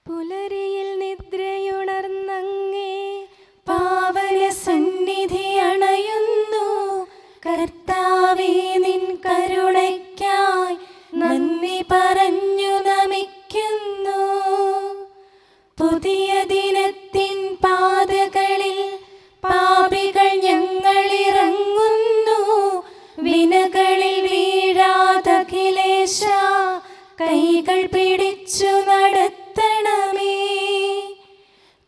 പുലരിയിൽ നിദ്രയുണർന്നങ്ങേ പാവന സന്നിധി അണയുന്നു. കർത്താവേ, നിൻ കരുണയ്ക്കായി നന്ദി പറഞ്ഞു നമിക്കുന്നു. പുതിയ ദിനത്തിൻ പാതകളിൽ പാപികൾ ഞങ്ങളിറങ്ങുന്നു. വിനകളിൽ വീഴാതഖിലേശ കൈകൾ പിടിച്ചു നടത്തണമേ.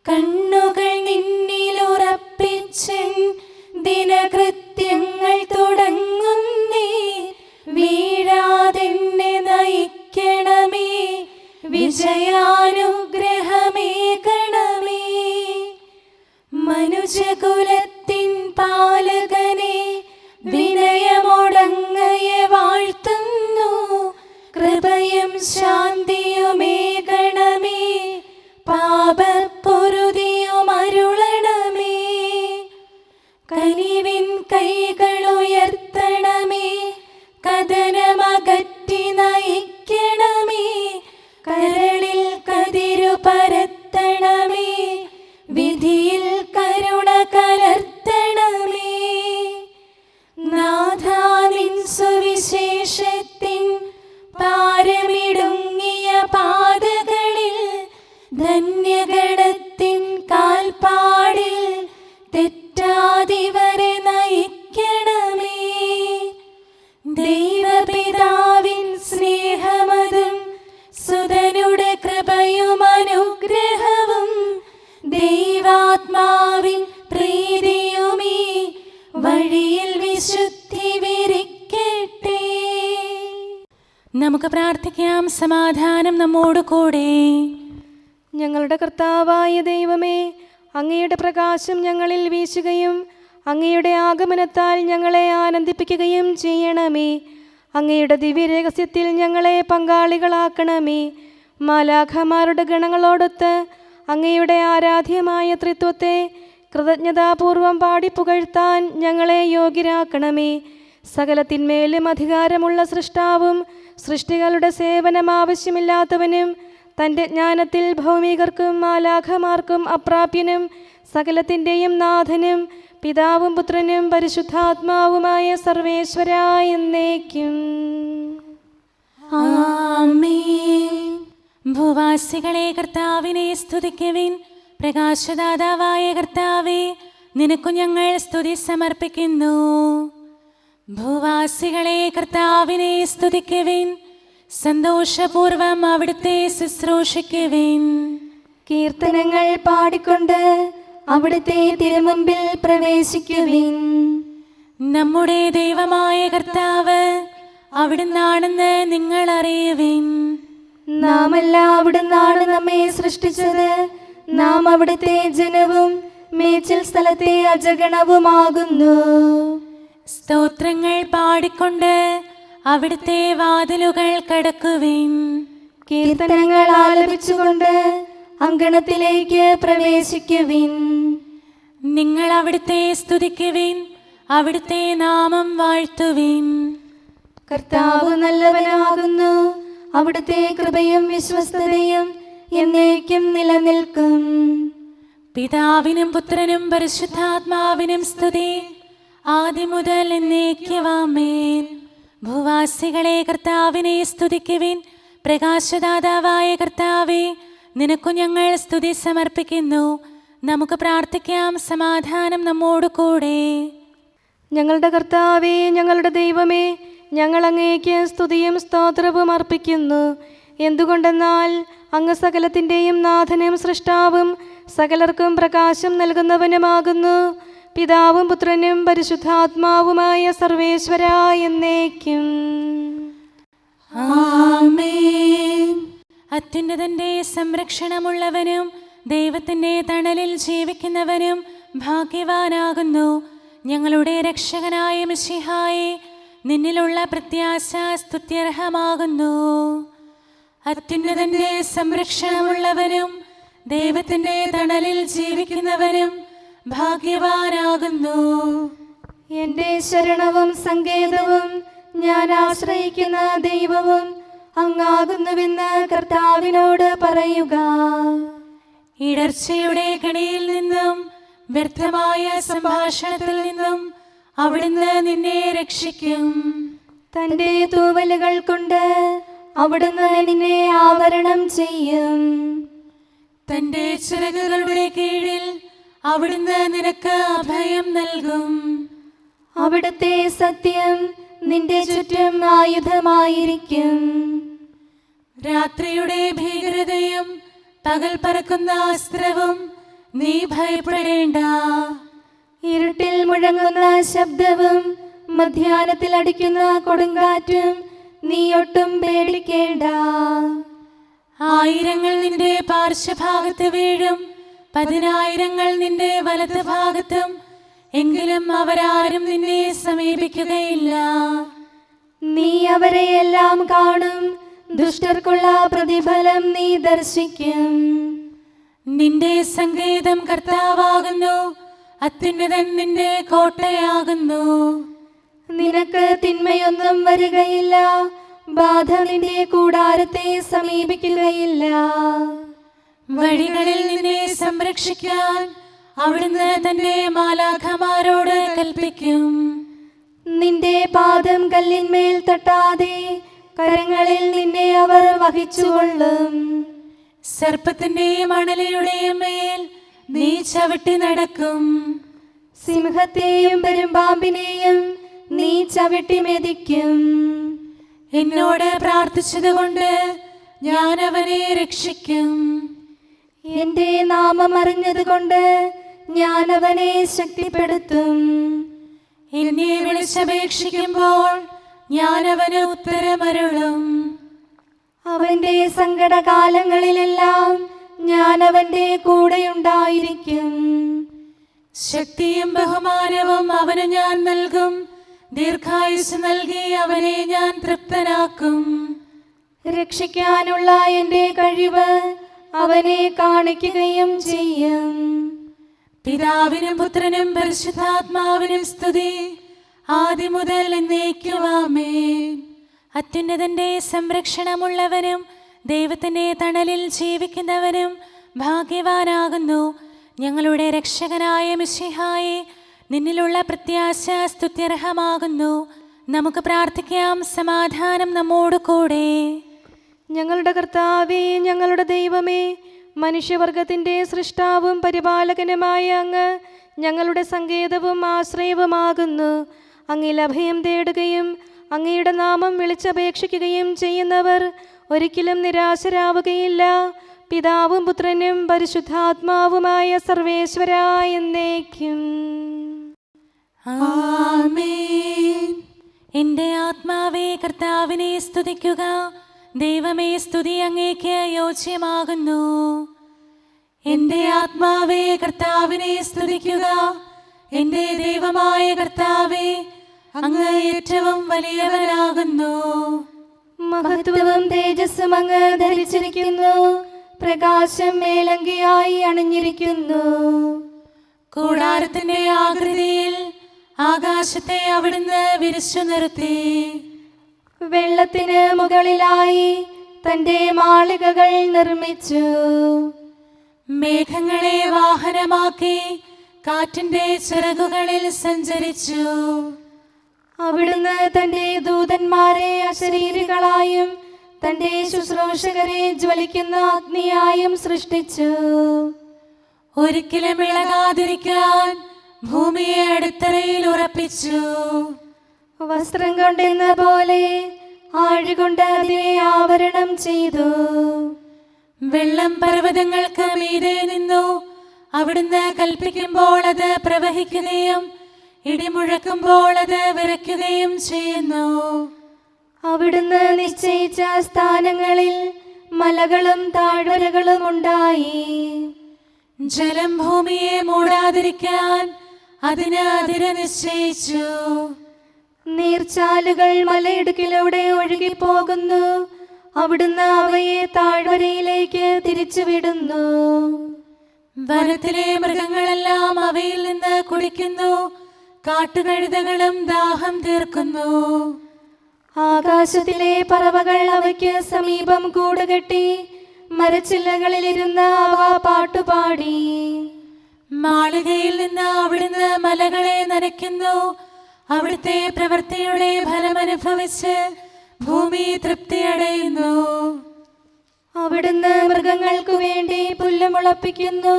കണ്ണുകൾ നിന്നിലുറപ്പിച്ചൻ ദിനകൃത്യങ്ങൾ തുടങ്ങുന്നേ. വീഴാതെന്നെ നയിക്കണമേ, വിജയാനുഗ്രഹമേകണമേ. മനുജകുലത്തിൻ പാലകനെ വിനയമൊടങ്ങയെ വാഴ്ത്തുന്നു. കൃപയും ശാന്തിയുമേകണമേ, പാപപ്പൊറുതിയും അരുളണമേ. കനിവിൻ കൈകളുയർത്തണമേ, കഥനമകറ്റി നയിക്കണമേ. കരളിൽ കതിരു പരത്തണമേ, വിധിയിൽ കരുണ കലർത്തണമേ. നാഥാ, നിൻ സുവിശേഷത്തിൻ പാരമിടുങ്ങിയ പാതകളിൽ ധന്യഗണത്തിൻ കാൽപ്പാടിൽ തെറ്റാതിവരെ നയിക്കണമേ. ദൈവപിതാവിൻ സ്നേഹമതും സുതനുടെ കൃപയും അനുഗ്രഹവും ദൈവാത്മാവിൻ പ്രീതിയുമീ വഴിയിൽ വിശുദ്ധി വിരിക്കട്ടെ. നമുക്ക് പ്രാർത്ഥിക്കാം. സമാധാനം നമ്മോട് കൂടെ. ഞങ്ങളുടെ കർത്താവായ ദൈവമേ, അങ്ങയുടെ പ്രകാശം ഞങ്ങളിൽ വീശുകയും അങ്ങയുടെ ആഗമനത്താൽ ഞങ്ങളെ ആനന്ദിപ്പിക്കുകയും ചെയ്യണമേ. അങ്ങയുടെ ദിവ്യരഹസ്യത്തിൽ ഞങ്ങളെ പങ്കാളികളാക്കണമേ. മാലാഖമാരുടെ ഗണങ്ങളോടൊത്ത് അങ്ങയുടെ ആരാധ്യമായ ത്രിത്വത്തെ കൃതജ്ഞതാപൂർവം പാടിപ്പുകഴ്ത്താൻ ഞങ്ങളെ യോഗ്യരാക്കണമേ. സകലത്തിന്മേലും അധികാരമുള്ള സൃഷ്ടാവും സൃഷ്ടികളുടെ സേവനം ആവശ്യമില്ലാത്തവനും തൻ്റെ ജ്ഞാനത്തിൽ ഭൗമികർക്കും മാലാഖമാർക്കും അപ്രാപ്യനും സകലത്തിൻ്റെയും നാഥനും പിതാവും പുത്രനും പരിശുദ്ധാത്മാവുമായ സർവേശ്വരായ എന്നേക്കും ആമേൻ. ഭൂവാസികളെ കർത്താവിനെ സ്തുതിക്കുവിൻ. പ്രകാശദാതാവായ കർത്താവേ, നിനക്കു ഞങ്ങൾ സ്തുതി സമർപ്പിക്കുന്നു. ഭൂവാസികളെ കർത്താവിനെ സ്തുതിക്കുവിൻ. സന്തോഷപൂർവം അവിടുത്തെ ശുശ്രൂഷിക്കുവിൻ. കീർത്തനങ്ങൾ പാടിക്കൊണ്ട് അവിടുത്തെ തിരുമുമ്പിൽ പ്രവേശിക്കുവിൻ. നമ്മുടെ ദൈവമായ കർത്താവ് അവിടുന്നാണെന്ന് നിങ്ങൾ അറിയുവിൻ. നാമല്ല അവിടുന്നാണ് നമ്മെ സൃഷ്ടിച്ചത്. നാം അവിടുത്തെ ജനവും മേച്ചിൽ സ്ഥലത്തെ അജഗണവുമാകുന്നു. സ്തോത്രങ്ങൾ പാടിക്കൊണ്ട് അവിടുത്തെ വാതിലുകൾ കടക്കുവിൻ. കീർത്തനങ്ങൾ ആലപിച്ചുകൊണ്ട് അങ്കണത്തിലേക്ക് പ്രവേശിക്കുവിൻ. നിങ്ങൾ അവിടുത്തെ സ്തുതിക്കുവിൻ, അവിടുത്തെ നാമം വാഴ്ത്തുവിൻ. കർത്താവ് നല്ലവനാകുന്നു. അവിടുത്തെ കൃപയും വിശ്വസ്തതയും എന്നേക്കും നിലനിൽക്കും. പിതാവിനും പുത്രനും പരിശുദ്ധാത്മാവിനും സ്തുതി, ആദ്യം മുതൽ എന്നേക്കും ആമേൻ. ഭൂവാസികളെ കർത്താവിനെ സ്തുതിക്കുവിൻ. പ്രകാശദാതാവായ കർത്താവേ, നിനക്കു ഞങ്ങൾ സ്തുതി സമർപ്പിക്കുന്നു. നമുക്ക് പ്രാർത്ഥിക്കാം. സമാധാനം നമ്മോട് കൂടെ. ഞങ്ങളുടെ കർത്താവേ, ഞങ്ങളുടെ ദൈവമേ, ഞങ്ങൾ അങ്ങേക്ക് സ്തുതിയും സ്തോത്രവും അർപ്പിക്കുന്നു. എന്തുകൊണ്ടെന്നാൽ അങ്ങ് സകലത്തിൻ്റെയും നാഥനും സൃഷ്ടാവും സകലർക്കും പ്രകാശം നൽകുന്നവനുമാകുന്നു. പിതാവും പുത്രനും പരിശുദ്ധാത്മാവുമായ സർവേശ്വരായ എന്നേക്കും ആമേൻ. അത്യുന്നതന്റെ സംരക്ഷണമുള്ളവനും ദൈവത്തിൻ്റെ തണലിൽ ജീവിക്കുന്നവനും ഭാഗ്യവാനാകുന്നു. ഞങ്ങളുടെ രക്ഷകനായ മിശിഹായേ, നിന്നിലുള്ള പ്രത്യാശ സ്തുത്യർഹമാകുന്നു. അത്യുന്നതന്റെ സംരക്ഷണമുള്ളവനും ദൈവത്തിൻ്റെ തണലിൽ ജീവിക്കുന്നവനും ഭാഗ്യവാനാകുന്നു. എൻ്റെ ശരണവും സങ്കേതവും ഞാൻ ആശ്രയിക്കുന്ന ദൈവവും അങ്ങാകുന്നുവെന്ന് കർത്താവിനോട് പറയുക. ഇടർച്ചയുടെ കണിയിൽ നിന്നും വ്യർത്ഥമായ സംഭാഷണത്തിൽ നിന്നും അവിടുന്ന് നിന്നെ രക്ഷിക്കും. തന്റെ തൂവലുകൾ കൊണ്ട് അവിടുന്ന് നിന്നെ ആവരണം ചെയ്യും. തന്റെ ചിറകുകളുടെ കീഴിൽ അവിടുന്ന് നിനക്ക് അഭയം നൽകും. അവിടുത്തെ സത്യം നിന്റെ ചുറ്റും ആയുധമായിരിക്കും. രാത്രിയുടെ ഭീകരതയും പകൽ പറക്കുന്ന അസ്ത്രവും നീ ഭയപ്പെടേണ്ട. ഇരുട്ടിൽ മുഴങ്ങുന്ന ശബ്ദവും മധ്യാഹ്നത്തിൽ അടിക്കുന്ന കൊടുങ്കാറ്റും നീ ഒട്ടും പേടിക്കേണ്ട. ആയിരങ്ങൾ നിന്റെ പാർശ്വഭാഗത്ത് വീഴും, 10,000 നിന്റെ വലത് ഭാഗത്തും, എങ്കിലും അവരാരും നിന്നെ സമീപിക്കുകയില്ല. നീ അവരെയെല്ലാം കാണും, ദുഷ്ടർക്കുള്ള പ്രതിഫലം നീ ദർശിക്കും. നിന്റെ സങ്കേതം കർത്താവാകുന്നു, അത്യുന്നതൻ നിന്റെ കോട്ടയാകുന്നു. നിനക്ക് തിന്മയൊന്നും വരികയില്ല, ബാധ നിന്റെ കൂടാരത്തെ സമീപിക്കുകയില്ല. വഴികളിൽ നിന്നെ സംരക്ഷിക്കാൻ അവിടുന്ന് തന്റെ മാലാഖമാരോട് കൽപ്പിക്കും. നിന്റെ പാദം കല്ലിന്മേൽ തട്ടാതെ കരങ്ങളിൽ നിന്നെ അവർ വഹിച്ചുകൊള്ളും. സർപ്പത്തിന്റെയും അണലയുടെയും മേൽ നീ ചവിട്ടി നടക്കും. സിംഹത്തെയും പെരുമ്പാമ്പിനെയും നീ ചവിട്ടി മെതിക്കും. എന്നോട് പ്രാർത്ഥിച്ചതുകൊണ്ട് ഞാൻ അവനെ രക്ഷിക്കും. എന്റെ നാമം അറിഞ്ഞതുകൊണ്ട് ഞാൻ അവനെ ശക്തിപ്പെടുത്തും. എന്നെ വിളിച്ചപേക്ഷിക്കുമ്പോൾ ഞാൻ അവന് ഉത്തരമരുളും. അവന്റെ സങ്കടകാലങ്ങളിലെല്ലാം ഞാൻ അവന്റെ കൂടെയുണ്ടായിരിക്കും. ശക്തിയും ബഹുമാനവും അവന് ഞാൻ നൽകും. ദീർഘായുസ് നൽകി അവനെ ഞാൻ തൃപ്തനാക്കും. രക്ഷിക്കാനുള്ള എന്റെ കഴിവ് അവനെ കാണിക്കുകയും ചെയ്യും. പിതാവിനും പുത്രനും പരിശുദ്ധാത്മാവിനും സ്തുതി, ആദ്യം മുതൽ എന്നേക്കും ആമേൻ. അത്യുന്നതന്റെ സംരക്ഷണമുള്ളവനും ദൈവത്തിന്റെ തണലിൽ ജീവിക്കുന്നവനും ഭാഗ്യവാനാകുന്നു ഞങ്ങളുടെ രക്ഷകനായ മിശിഹായെ. നിന്നിലുള്ള പ്രത്യാശ സ്തുത്യർഹമാകുന്നു. നമുക്ക് പ്രാർത്ഥിക്കാം. സമാധാനം നമ്മോട് കൂടെ. ഞങ്ങളുടെ കർത്താവേ, ഞങ്ങളുടെ ദൈവമേ, മനുഷ്യവർഗത്തിൻ്റെ സൃഷ്ടാവും പരിപാലകനുമായ അങ്ങ് ഞങ്ങളുടെ സങ്കേതവും ആശ്രയവുമാകുന്നു. അങ്ങിൽ അഭയം തേടുകയും അങ്ങയുടെ നാമം വിളിച്ചപേക്ഷിക്കുകയും ചെയ്യുന്നവർ ഒരിക്കലും നിരാശരാവുകയില്ല. പിതാവും പുത്രനും പരിശുദ്ധാത്മാവുമായ സർവേശ്വരായ എന്നേക്കും ആമേൻ. എൻ്റെ ആത്മാവേ കർത്താവിനെ സ്തുതിക്കുക. ദൈവമേ, സ്തുതി അങ്ങേക്ക് യോജ്യമാകുന്നു. എൻ്റെ ആത്മാവേ കർത്താവിനെ സ്തുതിക്കുക. എൻ്റെ ദൈവമായ കർത്താവേ, അങ്ങ് ഏറ്റവും വലിയവനാകുന്നു. മഹത്വവും തേജസ്സും അങ്ങ് ധരിച്ചിരിക്കുന്നു. പ്രകാശം മേലങ്കിയായി അണിഞ്ഞിരിക്കുന്നു. കൂടാരത്തിന്റെ ആകൃതിയിൽ ആകാശത്തെ അവിടുന്ന് വിരിച്ചു നിർത്തി. വെള്ളത്തിന് മുകളിലായി തന്റെ മാളികകൾ നിർമ്മിച്ചു. മേഘങ്ങളെ വാഹനമാക്കി കാറ്റിന്റെ ചിറകുകളിൽ സഞ്ചരിച്ചു. അവിടുന്ന് തന്റെ ദൂതന്മാരെ അശരീരികളായും തന്റെ ശുശ്രൂഷകരെ ജ്വലിക്കുന്ന അഗ്നിയായും സൃഷ്ടിച്ചു. ഒരിക്കലും ഇളകാതിരിക്കാൻ ഭൂമിയെ അടിത്തറയിൽ ഉറപ്പിച്ചു. വസ്ത്രം കൊണ്ടെന്ന പോലെ ആഴികൊണ്ട് അതിനെ ആവരണം ചെയ്തു. വെള്ളം പർവ്വതങ്ങൾക്ക് മീതെ നിന്നു. അവിടുന്ന് കൽപ്പിക്കുമ്പോൾ അത് പ്രവഹിക്കുകയും ഇടിമുഴക്കുമ്പോൾ അത് വിറയ്ക്കുകയും ചെയ്യുന്നു. അവിടുന്ന് നിശ്ചയിച്ച സ്ഥാനങ്ങളിൽ മലകളും താഴ്വരകളും ഉണ്ടായി. ജലം ഭൂമിയെ മൂടാതിരിക്കാൻ അതിന് അതിര് നിശ്ചയിച്ചു. നീർച്ചാലുകൾ മലയിടുക്കിലൂടെ ഒഴുകിപ്പോകുന്നു. അവിടുന്ന് അവയെ താഴ്വരയിലേക്ക് തിരിച്ചുവിടുന്നു. വനത്തിലെ മൃഗങ്ങളെല്ലാം അവയിൽ നിന്ന് കുടിക്കുന്നു. കാട്ടുകഴുതകളും ദാഹം തീർക്കുന്നു. ആകാശത്തിലെ പറവകൾ അവയ്ക്ക് സമീപം കൂടുകെട്ടി മരച്ചില്ലകളിലിരുന്ന് അവ പാട്ടുപാടി. മാളികയിൽ നിന്ന് അവിടുന്ന് മലകളെ നനയ്ക്കുന്നു. അവിടുത്തെ പ്രവൃത്തിയുടെ ഫലമനുഭവിച്ച് ഭൂമി തൃപ്തിയടയുന്നു. അവിടുന്ന് മൃഗങ്ങൾക്കു വേണ്ടി പുല്ല് മുളപ്പിക്കുന്നു.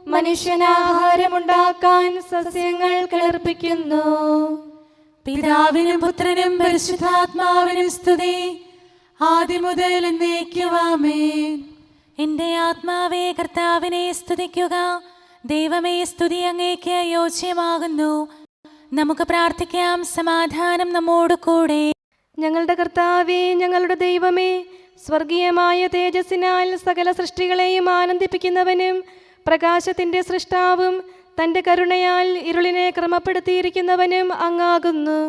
മനുഷ്യനാഹാരമുണ്ടാക്കാൻ സസ്യങ്ങൾ കിളിർപ്പിക്കുന്നു. പിതാവിനും പുത്രനും പരിശുദ്ധാത്മാവിനും സ്തുതി, ആദ്യം മുതൽ എന്നേക്കും ആമേൻ. എന്റെ ആത്മാവേ കർത്താവിനെ സ്തുതിക്കുക. ദൈവമേ, സ്തുതി അങ്ങേക്ക് യോജ്യമാകുന്നു. നമുക്ക് പ്രാർത്ഥിക്കാം. സമാധാനം നമ്മോട് കൂടെ. ഞങ്ങളുടെ കർത്താവേ, ഞങ്ങളുടെ ദൈവമേ, സ്വർഗീയമായ തേജസ്സിനാൽ സകല സൃഷ്ടികളെയും ആനന്ദിപ്പിക്കുന്നവനും പ്രകാശത്തിൻ്റെ സൃഷ്ടാവും തൻ്റെ കരുണയാൽ ഇരുളിനെ ക്രമപ്പെടുത്തിയിരിക്കുന്നവനും അങ്ങാകുന്നു.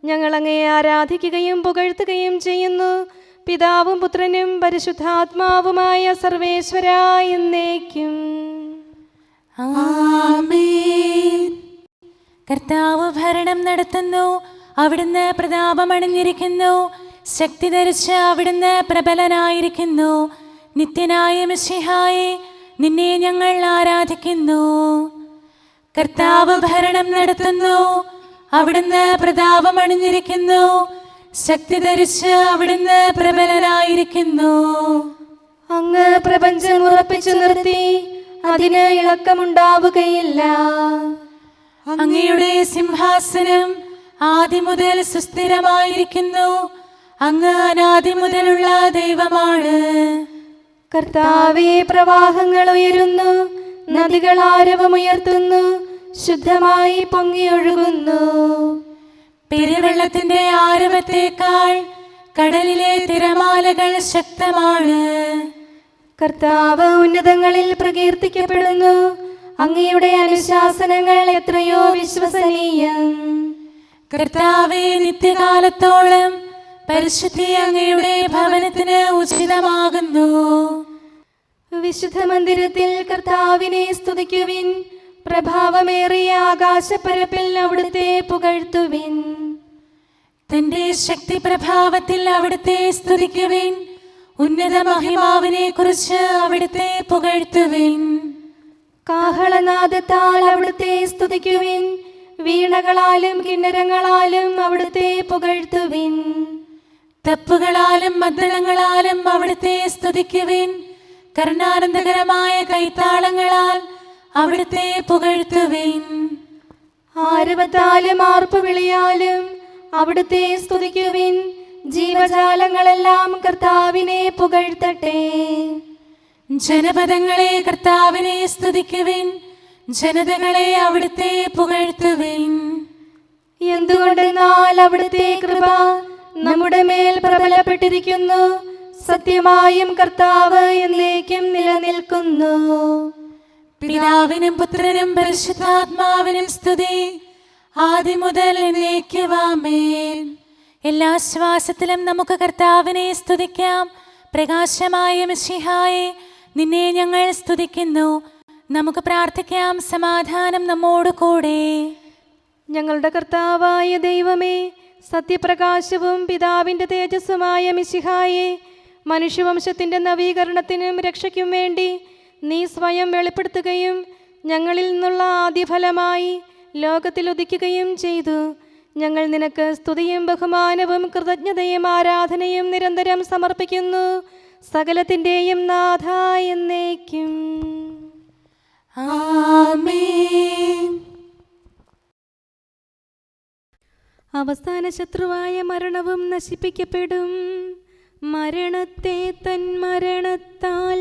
ഞങ്ങൾ അങ്ങയെ ആരാധിക്കുകയും പുകഴ്ത്തുകയും ചെയ്യുന്നു. പിതാവും പുത്രനും പരിശുദ്ധാത്മാവുമായ സർവേശ്വരാ എന്നേക്കും ആമേൻ. കർത്താവ് ഭരണം നടത്തുന്നു. അവിടുന്ന് പ്രതാപമണിഞ്ഞിരിക്കുന്നു. ശക്തി ധരിച്ച് അവിടുന്ന് പ്രബലനായിരിക്കുന്നു. നിത്യനായ മിശിഹായെ, നിന്നെ ഞങ്ങൾ ആരാധിക്കുന്നു. കർത്താവ് ഭരണം നടത്തുന്നു. അവിടുന്ന് പ്രതാപമണിഞ്ഞിരിക്കുന്നു. ശക്തി ധരിച്ച് അവിടുന്ന് പ്രബലനായിരിക്കുന്നു. അങ്ങ് പ്രപഞ്ചം ഉറപ്പിച്ചു നിർത്തി, അതിന് ഇളക്കമുണ്ടാവുകയില്ല. അങ്ങയുടെ സിംഹാസനം ആദ്യം മുതൽ സുസ്ഥിരമായിരിക്കുന്നു. അങ്ങ് അനാദി മുതലുള്ള ദൈവമാണ്. കർത്താവേ, പ്രവാഹങ്ങൾ ഉയരുന്നു, നദികൾ ആരവമുയർത്തുന്നു, ശുദ്ധമായി പൊങ്ങിയൊഴുകുന്നു. പെരുവെള്ളത്തിന്റെ ആരവത്തേക്കാൾ കടലിലെ തിരമാലകൾ ശക്തമാണ്. കർത്താവ് ഉന്നതങ്ങളിൽ പ്രകീർത്തിക്കപ്പെടുന്നു. അങ്ങയുടെ അനുശാസനങ്ങൾ എത്രയോ വിശ്വസനീയം. കർത്താവേ, നിത്യകാലത്തോളം പരിശുദ്ധി അങ്ങയുടെ ഭവനത്തിന് ഉചിതമാകുന്നു. വിശുദ്ധ മന്ദിരത്തിൽ കർത്താവിനെ സ്തുതിക്കുവിൻ. പ്രഭാവമേറിയ ആകാശപ്പരപ്പിൽ അവിടുത്തെ പുകഴ്ത്തുവിൻ. തന്റെ ശക്തി പ്രഭാവത്തിൽ അവിടുത്തെ സ്തുതിക്കുവിൻ. ഉന്നത മഹിമാവിനെ കുറിച്ച് അവിടുത്തെ പുകഴ്ത്തുവിൻ. കാഹളനാദത്താൽ അവിടുത്തെ സ്തുതിക്കുവിൻ. വീണകളാലും കിന്നരങ്ങളാലും അവിടുത്തെ പുകഴ്ത്തുവിൻ. തപ്പുകളാലും മദ്ദളങ്ങളാലും അവിടുത്തെ സ്തുതിക്കുവിൻ. കരുണാനന്ദകരമായ കൈത്താളങ്ങളാൽ അവിടുത്തെ പുകഴ്ത്തുവിൻ. ആരവത്താലും ആർപ്പുവിളിയാലും അവിടുത്തെ സ്തുതിക്കുവിൻ. ജീവജാലങ്ങളെല്ലാം കർത്താവിനെ പുകഴ്ത്തട്ടെ. ജനപദങ്ങളെ കർത്താവിനെ സ്തുതിക്കുവിൻ. ജനതകളെ അവിടുത്തെ പുകഴ്ത്തുവിൻ. എന്തുകൊണ്ടെന്നാൽ അവിടുത്തെ കൃപ നമ്മുടെ മേൽ പ്രബലപ്പെട്ടിരിക്കുന്നു. സത്യമായും കർത്താവ് എന്നേക്കും നിലനിൽക്കുന്നു. പിതാവിനും പുത്രനും പരിശുദ്ധാത്മാവിനും സ്തുതി, ആദ്യം മുതൽ എന്നേക്കും ആമേൻ. എല്ലാ ശ്വാസത്തിലും നമുക്ക് കർത്താവിനെ സ്തുതിക്കാം. പ്രകാശമായ മിശിഹായെ, നിന്നെ ഞങ്ങൾ സ്തുതിക്കുന്നു. നമുക്ക് പ്രാർത്ഥിക്കാം. സമാധാനം നമ്മോട് കൂടെ. ഞങ്ങളുടെ കർത്താവായ ദൈവമേ, സത്യപ്രകാശവും പിതാവിൻ്റെ തേജസ്സുമായ മിശിഹായെ, മനുഷ്യവംശത്തിൻ്റെ നവീകരണത്തിനും രക്ഷയ്ക്കും വേണ്ടി നീ സ്വയം വെളിപ്പെടുത്തുകയും ഞങ്ങളിൽ നിന്നുള്ള ആദ്യഫലമായി ലോകത്തിൽ ഉദിക്കുകയും ചെയ്തു. ഞങ്ങൾ നിനക്ക് സ്തുതിയും ബഹുമാനവും കൃതജ്ഞതയും ആരാധനയും നിരന്തരം സമർപ്പിക്കുന്നു. സകലത്തിൻ്റെയും നാഥ എന്നേക്കും ആമേൻ. അവസാന ശത്രുവായ മരണവും നശിപ്പിക്കപ്പെടും. മരണത്തെ തൻ മരണത്താൽ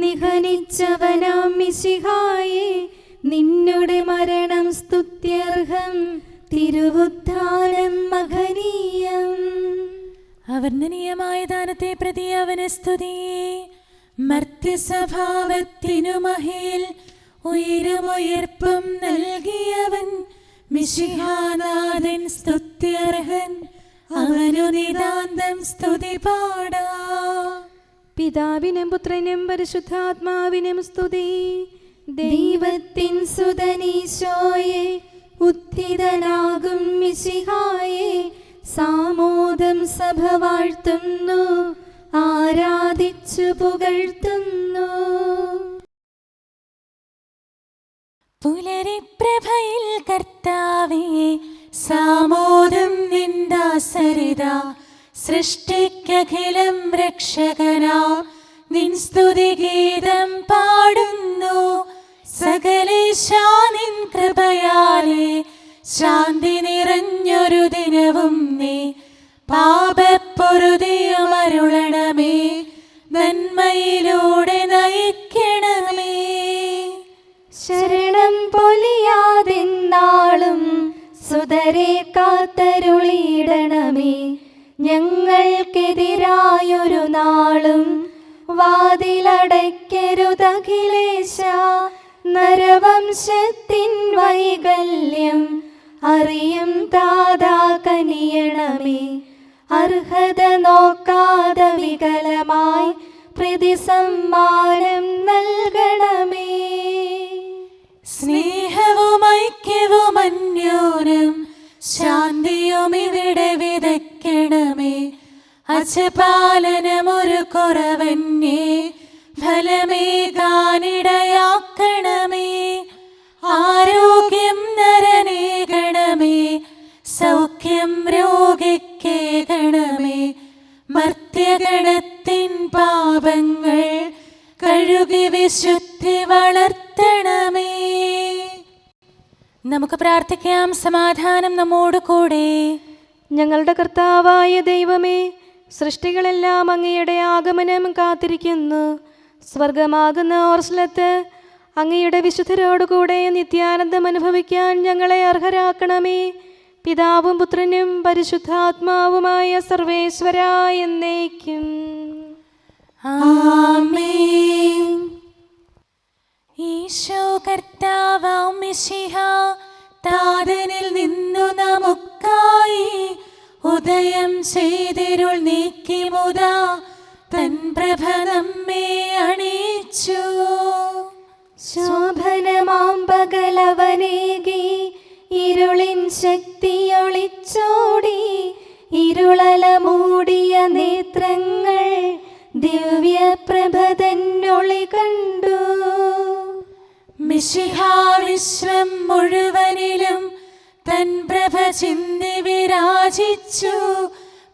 നിഹനിച്ചവനാം മിശിഹായേ, നിന്നുടെ മരണം സ്തുത്യർഹം, തിരുവുത്ഥാനം മഹനീയം. അവർണ്ണനീയമായ ദാനത്തെ പ്രതി അവന് സ്തുതി. മർത്യസ്വഭാവത്തിനു മഹിൽ ഉയരുമുയർപ്പും നൽകിയവൻ, മിശിഹാനാഥൻ സ്തുത്യർഹൻ, അവനു നിതാന്തം സ്തുതി പാടാ. പിതാവിനും പുത്രനും പരിശുദ്ധാത്മാവിനും സ്തുതി. ദൈവത്തിൻ സുതനീശോയെ, ഉത്ഥിതനാകും മിശിഹായെ, സാമോദം സഭ വാഴ്ത്തുന്നു, ആരാധിച്ചു പുകഴ്ത്തുന്നു. പുലരിപ്രഭയിൽ കർത്താവേ, സാമോദം നിന്ദാസരിത. സൃഷ്ടിക്കഖിലം രക്ഷകനാ നിൻ സ്തുതിഗീതം പാടുന്നു. സകലേശാ നിൻ കൃപയാലേ ശാന്തി നിറഞ്ഞൊരു ദിനവും നീ. പാപപ്പൊറുതിയുമരുളണമേ, നന്മയിലൂടെ നയിക്കണമേ. ശരണം പൊലിയാതെന്നാളും സുതരെ കാത്തരുളിയിടണമേ. ഞങ്ങൾക്കെതിരായൊരു നാളും വാതിലടയ്ക്കരുതഖിലേശ. നരവംശത്തിൻ വൈകല്യം അറിയും താതാ കനിയണമേ. അർഹത നോക്കാതെ വികലമായി പ്രതിസമ്മാനം നൽകണമേ. സ്നേഹവും ഐക്യവും അന്യോന്യം ശാന്തിയും ഇവിടെ വിതയ്ക്കണമേ. അജപാലനമൊരു കുറവന്യേ ഫലമേകാനിടയാക്കണമേ. ആരോഗ്യം നരനേകണമേ, സൗഖ്യം രോഗിക്കേകണമേ. മർത്യഗണത്തിൻ പാപങ്ങൾ കഴുകി വിശുദ്ധി വളർത്തണമേ. നമുക്ക് പ്രാർത്ഥിക്കാം. സമാധാനം നമ്മോട് കൂടെ. ഞങ്ങളുടെ കർത്താവായ ദൈവമേ, സൃഷ്ടികളെല്ലാം അങ്ങയുടെ ആഗമനം കാത്തിരിക്കുന്നു. സ്വർഗമാകുന്ന ഓർസ്ലത്ത് അങ്ങയുടെ വിശുദ്ധരോടുകൂടെ നിത്യാനന്ദം അനുഭവിക്കാൻ ഞങ്ങളെ അർഹരാക്കണമേ. പിതാവും പുത്രനും പരിശുദ്ധാത്മാവുമായ സർവേശ്വരാ എന്നേക്കും. ആമേൻ. ഈശോ കർത്താവാം മിശിഹ, താതനിൽ നിന്നു നമുക്കായി ഉദയം ചെയ്തിരുൾ നീക്കി മുതാ തൻ പ്രഭ നമ്മെ അണിയിച്ചു. ശോഭനമാം പകലവനേകി ഇരുളിൻ ശക്തിയൊളിച്ചോടി. ഇരുളല മൂടിയ നേത്രങ്ങൾ ദിവ്യപ്രഭ തന്നൊളി കണ്ടു. മിശിഹ വിശ്വം മുഴുവനിലും തൻ പ്രഭ ചിന്തി വിരാജിച്ചു.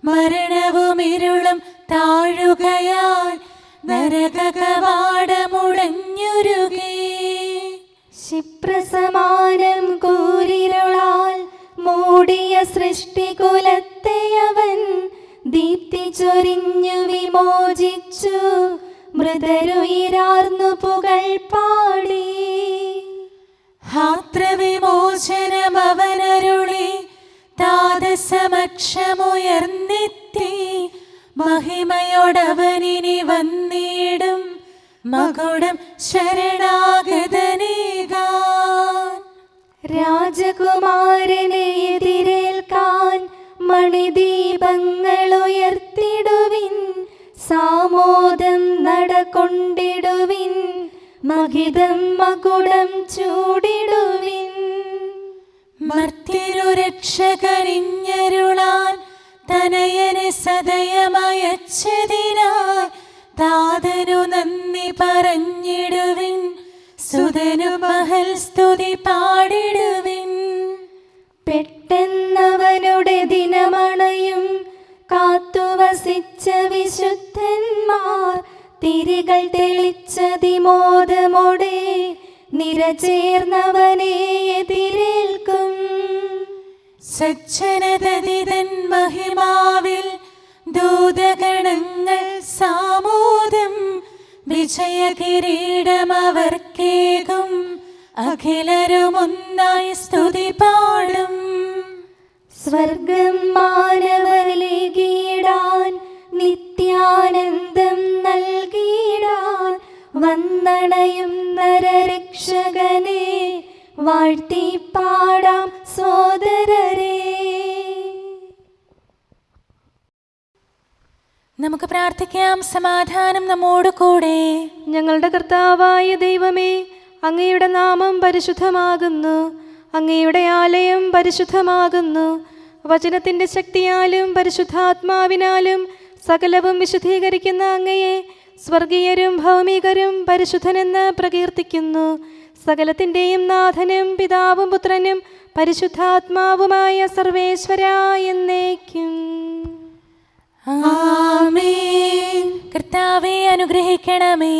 മരണവും ഇരുളും താഴുകയാൽ നരകകവാടമുടഞ്ഞുരുകി. ക്ഷിപ്രസമാനം കൂരിരുളാൽ മൂടിയ സൃഷ്ടികുലത്തെ അവൻ ദീപ്തി ചൊരിഞ്ഞു വിമോചിച്ചു. മൃതരുയിരാർന്നു പുകൾ പാടി. ഹാത്രവിമോചനം അവനരുളി താതസമക്ഷമുയർന്നെത്തി. മഹിമയോടവനിനി വന്നിടും മകുടം ശരണാഗതനേകാൻ. രാജകുമാരനെ എതിരേൽക്കാൻ മണിദീപങ്ങൾ ഉയർത്തിടുവിൻ. സാമോദം നടകൊണ്ടിടുവിൻ. മഹിതം മകുടം ചൂടിടുവിൻ. മർത്യനു രക്ഷകരിഞ്ഞരുളാൻ തനയനെ സദയമയച്ചതിനായി താതനു നന്ദി പറഞ്ഞിടുവിൻ. സുതനു മഹൽ സ്തുതി പാടിടുവിൻ. പെട്ടെന്നവനുടെ ദിനമണയും കാത്തുവസിച്ച വിശുദ്ധന്മാർ തിരികൾ തെളിച്ചതിമോദമോടെ നിരചേർന്നവനെ എതിരേൽക്കും. സജ്ജനതതിതൻ മഹിമാവിൽ ദൂതഗണങ്ങൾ സാമോദം. വിജയകിരീടമവർക്കേകും അഖിലരുമൊന്നായി സ്തുതി പാടും. സ്വർഗം മാനവരിലേകിടാൻ നിത്യാനന്ദം നൽകിടാൻ വന്നണയും നരരക്ഷകനെ വാഴ്ത്തി പാടാം സോദരരെ. നമുക്ക് പ്രാർത്ഥിക്കാം. സമാധാനം നമ്മോട് കൂടെ. ഞങ്ങളുടെ കർത്താവായ ദൈവമേ, അങ്ങയുടെ നാമം പരിശുദ്ധമാകുന്നു. അങ്ങയുടെ ആലയം പരിശുദ്ധമാകുന്നു. വചനത്തിൻ്റെ ശക്തിയാലും പരിശുദ്ധാത്മാവിനാലും സകലവും വിശുദ്ധീകരിക്കുന്ന അങ്ങയെ സ്വർഗീയരും ഭൗമികരും പരിശുദ്ധനെന്ന് പ്രകീർത്തിക്കുന്നു. സകലത്തിൻ്റെയും നാഥനും പിതാവും പുത്രനും പരിശുദ്ധാത്മാവുമായ സർവേശ്വരാ എന്നേക്കും. ആമേൻ. കർത്താവേ അനുഗ്രഹിക്കണമേ.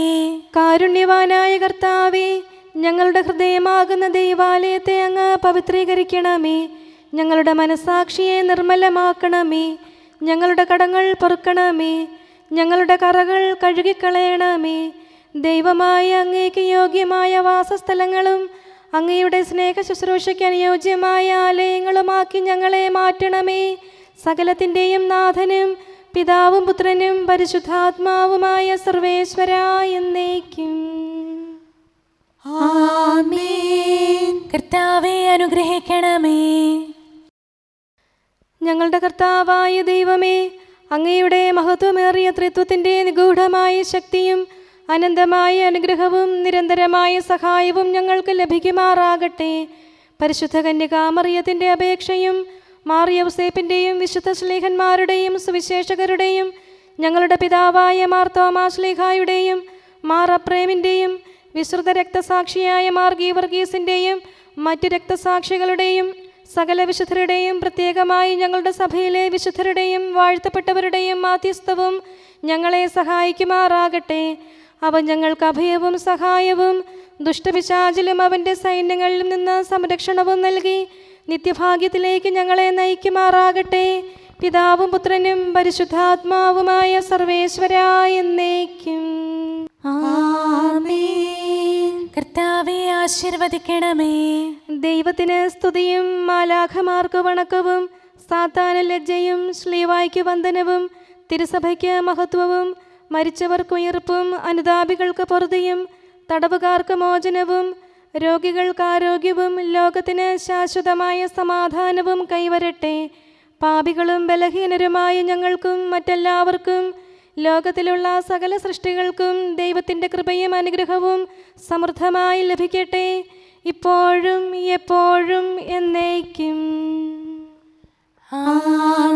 കാരുണ്യവാനായ കർത്താവേ, ഞങ്ങളുടെ ഹൃദയമാകുന്ന ദൈവാലയത്തെ അങ്ങ് പവിത്രീകരിക്കണമേ. ഞങ്ങളുടെ മനസാക്ഷിയെ നിർമ്മലമാക്കണമേ. ഞങ്ങളുടെ കടങ്ങൾ പൊറുക്കണമേ. ഞങ്ങളുടെ കറകൾ കഴുകിക്കളയണമേ. ദൈവമായ അങ്ങേക്ക് യോഗ്യമായ വാസസ്ഥലങ്ങളും അങ്ങയുടെ സ്നേഹ ശുശ്രൂഷയ്ക്ക് അനുയോജ്യമായ ആലയങ്ങളുമാക്കി ഞങ്ങളെ മാറ്റണമേ. സകലത്തിൻ്റെയും നാഥനും പിതാവും പുത്രനും പരിശുദ്ധാത്മാവുമായ സർവേശ്വരാ എന്നേക്കും. ആമേൻ. കർത്താവേ അനുഗ്രഹിക്കണമേ. ഞങ്ങളുടെ കർത്താവായ ദൈവമേ, അങ്ങയുടെ മഹത്വമേറിയ ത്രിത്വത്തിൻ്റെ നിഗൂഢമായ ശക്തിയും അനന്തമായ അനുഗ്രഹവും നിരന്തരമായ സഹായവും ഞങ്ങൾക്ക് ലഭിക്കുമാറാകട്ടെ. പരിശുദ്ധ കന്യകാമറിയത്തിൻ്റെ അപേക്ഷയും മാർ യൗസേപ്പിൻ്റെയും വിശുദ്ധ ശ്ലീഹന്മാരുടെയും സുവിശേഷകരുടെയും ഞങ്ങളുടെ പിതാവായ മാർ തോമാ ശ്ലീഹായുടെയും മാർ അപ്രേമിൻ്റെയും വിശുദ്ധ രക്തസാക്ഷിയായ മാർ ഗീവർഗീസിൻ്റെയും മറ്റു രക്തസാക്ഷികളുടെയും സകല വിശുദ്ധരുടെയും പ്രത്യേകമായി ഞങ്ങളുടെ സഭയിലെ വിശുദ്ധരുടെയും വാഴ്ത്തപ്പെട്ടവരുടെയും മാധ്യസ്ഥവും ഞങ്ങളെ സഹായിക്കുമാറാകട്ടെ. അവൻ ഞങ്ങൾക്ക് അഭയവും സഹായവും ദുഷ്ടപിശാചിലും അവൻ്റെ സൈന്യങ്ങളിലും നിന്ന് സംരക്ഷണവും നൽകി നിത്യഭാഗ്യത്തിലേക്ക് ഞങ്ങളെ നയിക്കുമാറാകട്ടെ. പിതാവും പുത്രനും പരിശുദ്ധാത്മാവുമായ സർവേശ്വരാ എന്നേക്കും. ആമേൻ. കർത്താവേ ആശീർവദിക്കണമേ. ദൈവത്തിന് സ്തുതിയും മാലാഖമാർക്ക് വണക്കവും സാത്താന് ലജ്ജയും ശ്ലീവായ്ക്ക് വന്ദനവും തിരുസഭയ്ക്ക് മഹത്വവും മരിച്ചവർക്ക് ഉയർപ്പും അനുതാപികൾക്ക് പൊറുതിയും തടവുകാർക്ക് മോചനവും രോഗികൾക്ക് ആരോഗ്യവും ലോകത്തിന് ശാശ്വതമായ സമാധാനവും കൈവരട്ടെ. പാപികളും ബലഹീനരുമായ ഞങ്ങൾക്കും മറ്റെല്ലാവർക്കും ലോകത്തിലുള്ള സകല സൃഷ്ടികൾക്കും ദൈവത്തിൻ്റെ കൃപയും അനുഗ്രഹവും സമൃദ്ധമായി ലഭിക്കട്ടെ, ഇപ്പോഴും എപ്പോഴും എന്നേക്കും. ആമേൻ.